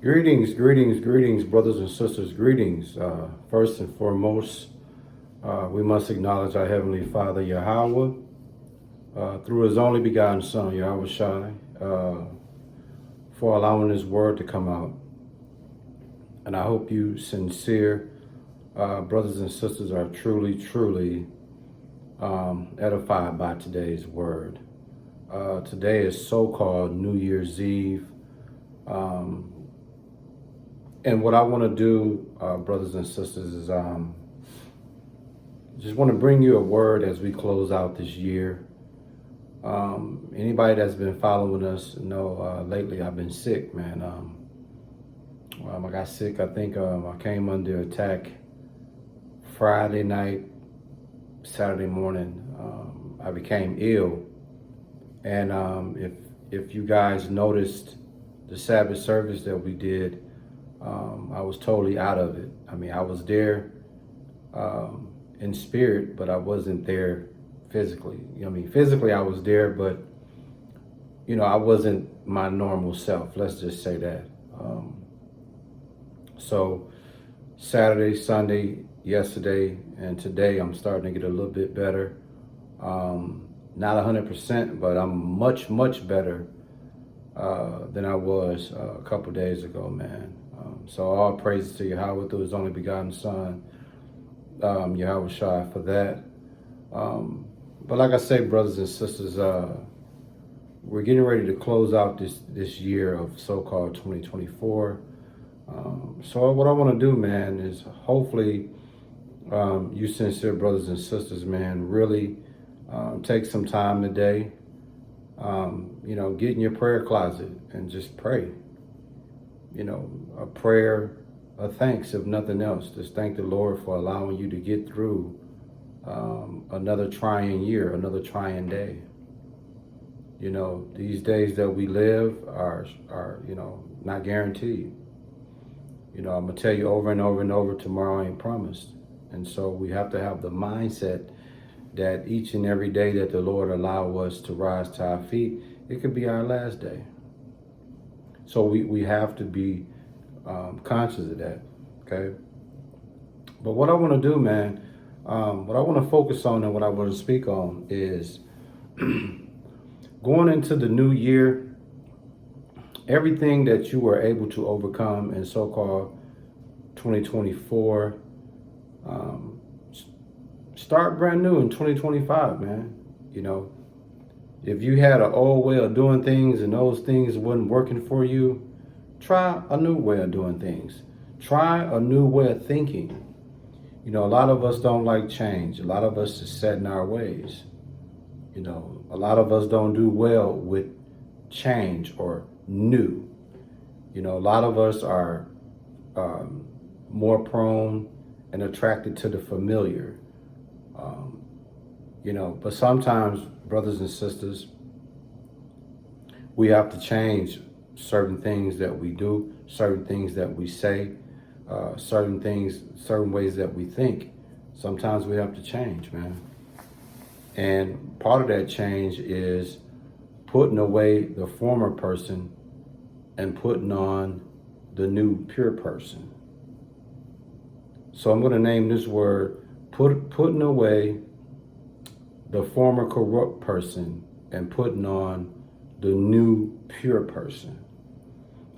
Greetings, greetings, greetings, brothers and sisters, greetings. First and foremost, we must acknowledge our Heavenly Father, Yahweh, through His only begotten Son, Yahweh Shai, for allowing His word to come out. And I hope you sincere brothers and sisters are truly edified by today's word. Today is so-called New Year's Eve. And what I want to do, brothers and sisters, is just want to bring you a word as we close out this year. Anybody that's been following us know lately I've been sick, man. I got sick. I think I came under attack Friday night, Saturday morning. I became ill, and if you guys noticed the Sabbath service that we did, I was totally out of it. I mean, I was there in spirit, but I wasn't there physically. I mean, physically I was there, but I wasn't my normal self. Let's just say that. So Saturday, Sunday, yesterday, and today I'm starting to get a little bit better. Not 100%, but I'm much better than I was a couple days ago, man. So all praises to Yahweh through His only begotten Son, Yahweh Shai, for that. But like I say, brothers and sisters, we're getting ready to close out this year of so-called 2024. So what I want to do, man, is hopefully you sincere brothers and sisters, man, really take some time today. Get in your prayer closet and just pray. A prayer of thanks, if nothing else. Just thank the Lord for allowing you to get through another trying year, another trying day. These days that we live are not guaranteed. I'm going to tell you over and over and over, tomorrow ain't promised. And so we have to have the mindset that each and every day that the Lord allow us to rise to our feet, it could be our last day. So we have to be conscious of that, okay? But what I want to do, man, what I want to focus on and what I want to speak on is going into the new year, everything that you were able to overcome in so-called 2024, start brand new in 2025, man. If you had an old way of doing things and those things wasn't working for you, try a new way of doing things. Try a new way of thinking. A lot of us don't like change. A lot of us is set in our ways. A lot of us don't do well with change or new. A lot of us are more prone and attracted to the familiar. But sometimes, brothers and sisters, we have to change certain things that we do, certain things that we say, certain ways that we think. Sometimes we have to change, man. And part of that change is putting away the former person and putting on the new pure person. So I'm going to name this word, putting away the former corrupt person and putting on the new pure person.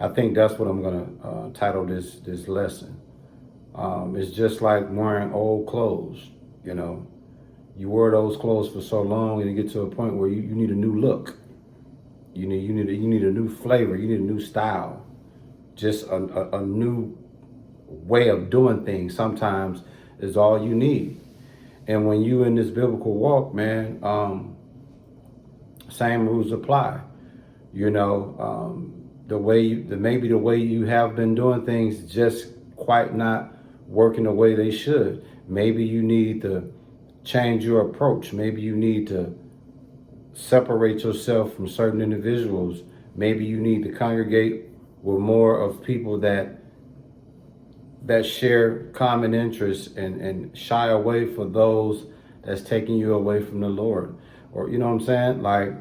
I think that's what I'm gonna title this lesson. It's just like wearing old clothes. You wear those clothes for so long, and you get to a point where you need a new look. You need a new flavor. You need a new style. Just a new way of doing things. Sometimes is all you need. And when you in this biblical walk, man, same rules apply. The way you have been doing things just quite not working the way they should. Maybe you need to change your approach. Maybe you need to separate yourself from certain individuals. Maybe you need to congregate with more of people that share common interests and shy away for those that's taking you away from the Lord. Or, you know what I'm saying? Like,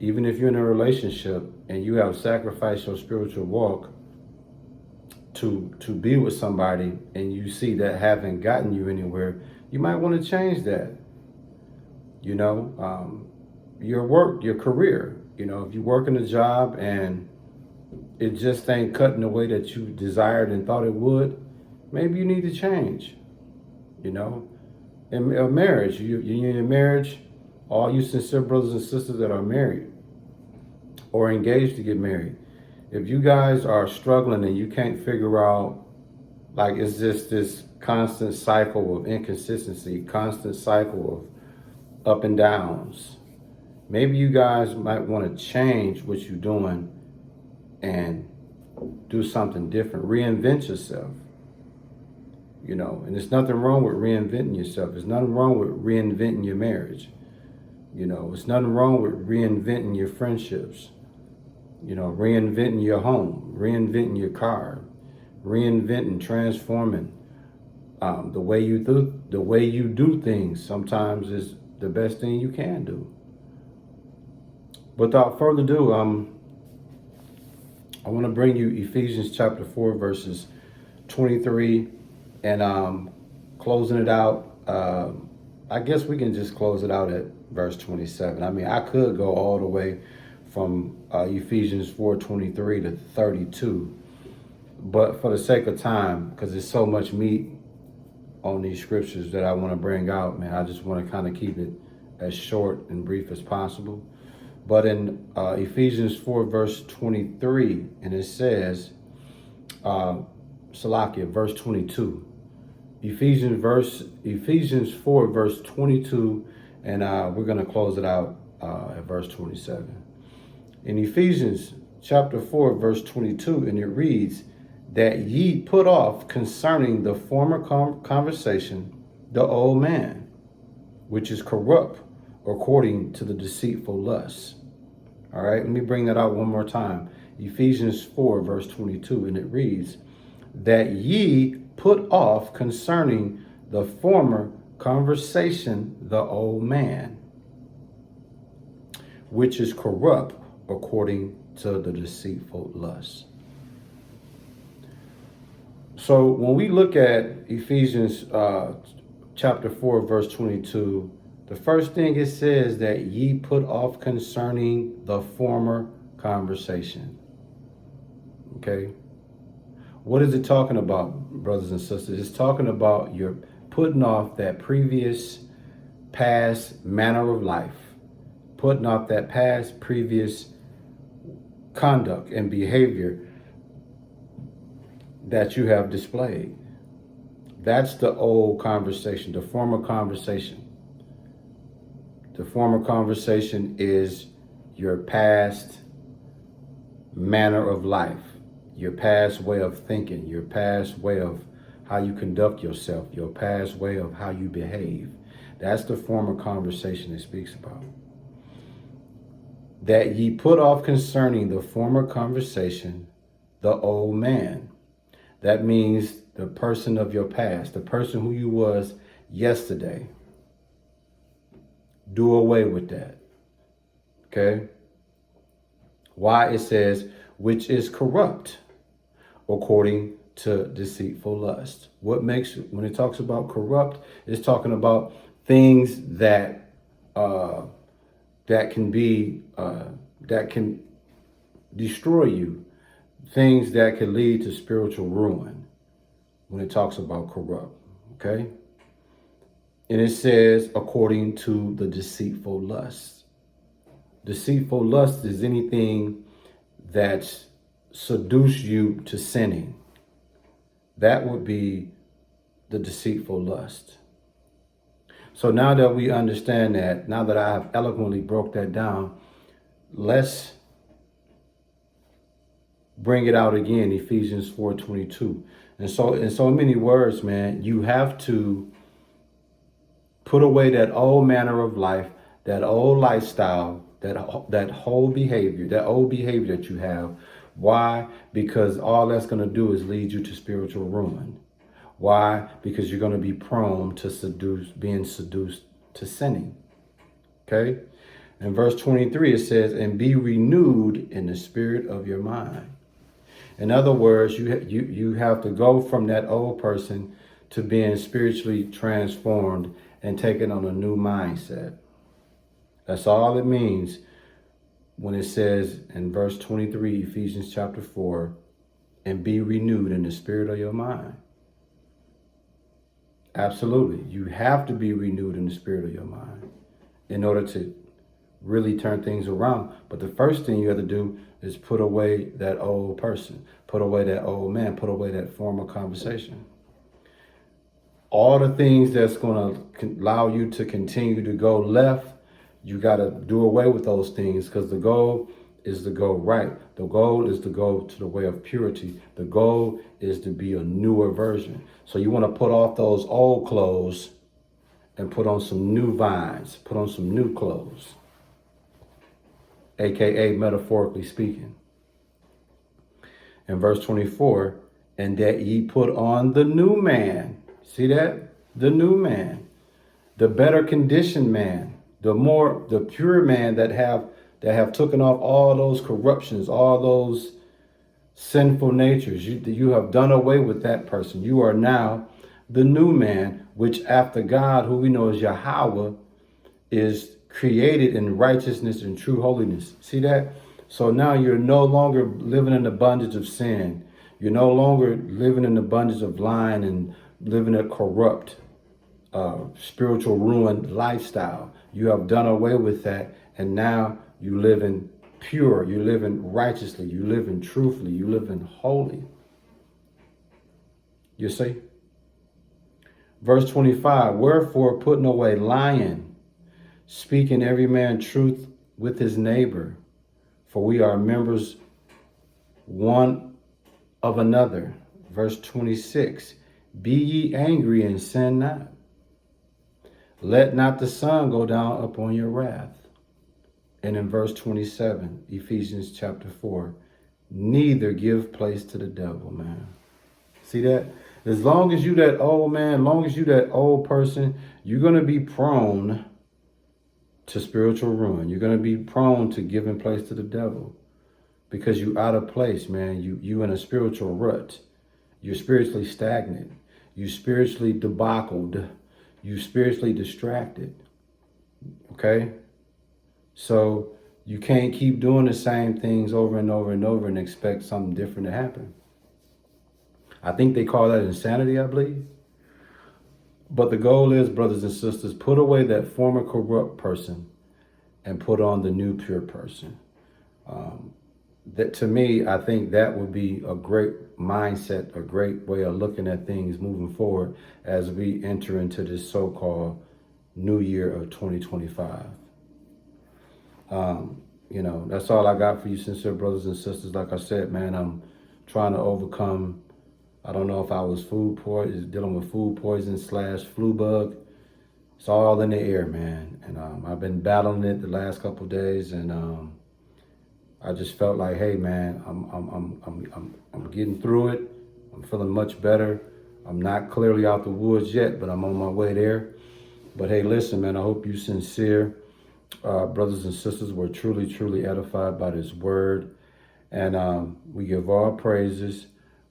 even if you're in a relationship and you have sacrificed your spiritual walk to be with somebody and you see that haven't gotten you anywhere, you might want to change that. You know, your work, your career. You know, if you work in a job and it just ain't cutting the way that you desired and thought it would, maybe you need to change. You know, in a marriage, you in a marriage, all you sincere brothers and sisters that are married or engaged to get married, if you guys are struggling and you can't figure out, like, it's just this constant cycle of inconsistency, constant cycle of up and downs, maybe you guys might want to change what you're doing and do something different. Reinvent yourself. You know, and there's nothing wrong with reinventing yourself. There's nothing wrong with reinventing your marriage. You know, there's nothing wrong with reinventing your friendships. You know, reinventing your home, reinventing your car, reinventing, transforming the way you do things. Sometimes is the best thing you can do. Without further ado, I want to bring you Ephesians chapter 4, verses 23, and closing it out. I guess we can just close it out at verse 27. I mean, I could go all the way from Ephesians 4:23 to 32, but for the sake of time, because there's so much meat on these scriptures that I want to bring out, man, I just want to kind of keep it as short and brief as possible. But in Ephesians 4 verse 23, and it says, Salakia, verse 22. Ephesians 4 verse 22, and we're going to close it out at verse 27. In Ephesians chapter 4 verse 22, and it reads, that ye put off concerning the former conversation the old man, which is corrupt according to the deceitful lusts. All right, let me bring that out one more time. Ephesians 4 verse 22, and it reads, that ye put off concerning the former conversation the old man, which is corrupt according to the deceitful lusts. So when we look at Ephesians chapter 4 verse 22, the first thing it says that ye put off concerning the former conversation. Okay. What is it talking about, brothers and sisters? It's talking about you're putting off that previous past manner of life, putting off that past previous conduct and behavior that you have displayed. That's the old conversation, the former conversation. The former conversation is your past manner of life, your past way of thinking, your past way of how you conduct yourself, your past way of how you behave. That's the former conversation it speaks about. That ye put off concerning the former conversation the old man. That means the person of your past, the person who you was yesterday. Do away with that. Okay? Why? It says, which is corrupt according to deceitful lust. What makes, when it talks about corrupt, it's talking about things that that can destroy you, things that can lead to spiritual ruin when it talks about corrupt. Okay? And it says, according to the deceitful lust. Deceitful lust is anything that seduce you to sinning. That would be the deceitful lust. So now that we understand that, now that I have eloquently broke that down, let's bring it out again, Ephesians 4:22. And so in so many words, man, you have to put away that old manner of life, that old lifestyle, that old behavior that you have. Why? Because all that's going to do is lead you to spiritual ruin. Why? Because you're going to be prone to being seduced to sinning. Okay? In verse 23, it says, and be renewed in the spirit of your mind. In other words, you have to go from that old person to being spiritually transformed and taking on a new mindset. That's all it means when it says in verse 23, Ephesians chapter 4, and be renewed in the spirit of your mind. Absolutely. You have to be renewed in the spirit of your mind in order to really turn things around. But the first thing you have to do is put away that old person, put away that old man, put away that former conversation. All the things that's going to allow you to continue to go left, you got to do away with those things, because the goal is to go right. The goal is to go to the way of purity. The goal is to be a newer version. So you want to put off those old clothes and put on some new vines, put on some new clothes, aka metaphorically speaking. In verse 24, and that ye put on the new man. See that? The new man, the better conditioned man, the pure man that have taken off all those corruptions, all those sinful natures. You have done away with that person. You are now the new man, which after God, who we know as Yahweh, is created in righteousness and true holiness. See that? So now you're no longer living in the bondage of sin. You're no longer living in the bondage of lying and living a corrupt, spiritual ruined lifestyle. You have done away with that, and now you live in pure, you live in righteously, you live in truthfully, you live in holy. You see? Verse 25, wherefore putting away lying, speaking every man truth with his neighbor, for we are members one of another. Verse 26, be ye angry and sin not. Let not the sun go down upon your wrath. And in verse 27, Ephesians chapter 4, neither give place to the devil, man. See that? As long as you that old man, as long as you that old person, you're going to be prone to spiritual ruin. You're going to be prone to giving place to the devil, because you out of place, man. You in a spiritual rut. You're spiritually stagnant. You spiritually debacled. You spiritually distracted. Okay? So you can't keep doing the same things over and over and over and expect something different to happen. I think they call that insanity, I believe. But the goal is, brothers and sisters, put away that former corrupt person and put on the new pure person. That, to me, I think that would be a great mindset, a great way of looking at things moving forward as we enter into this so-called new year of 2025. That's all I got for you, sincere brothers and sisters. Like I said, man, I'm trying to overcome, I don't know if I was dealing with food poison / flu bug. It's all in the air, man. And I've been battling it the last couple of days, and I just felt like, hey, man, I'm getting through it. I'm feeling much better. I'm not clearly out the woods yet, but I'm on my way there. But hey, listen, man, I hope you sincere brothers and sisters were truly, truly edified by this word. And we give all praises,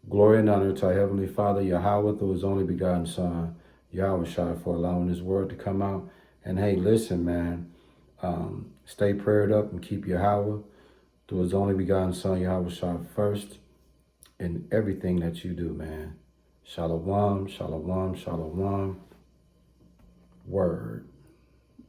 glory, and honor to our Heavenly Father, Yahweh, through his only begotten Son, Yahweh Shai, for allowing his word to come out. And hey, listen, man, stay prayed up and keep Yahweh through his only begotten Son, Yahweh Shai, first in everything that you do, man. Shalom, shalom, shalom. Word.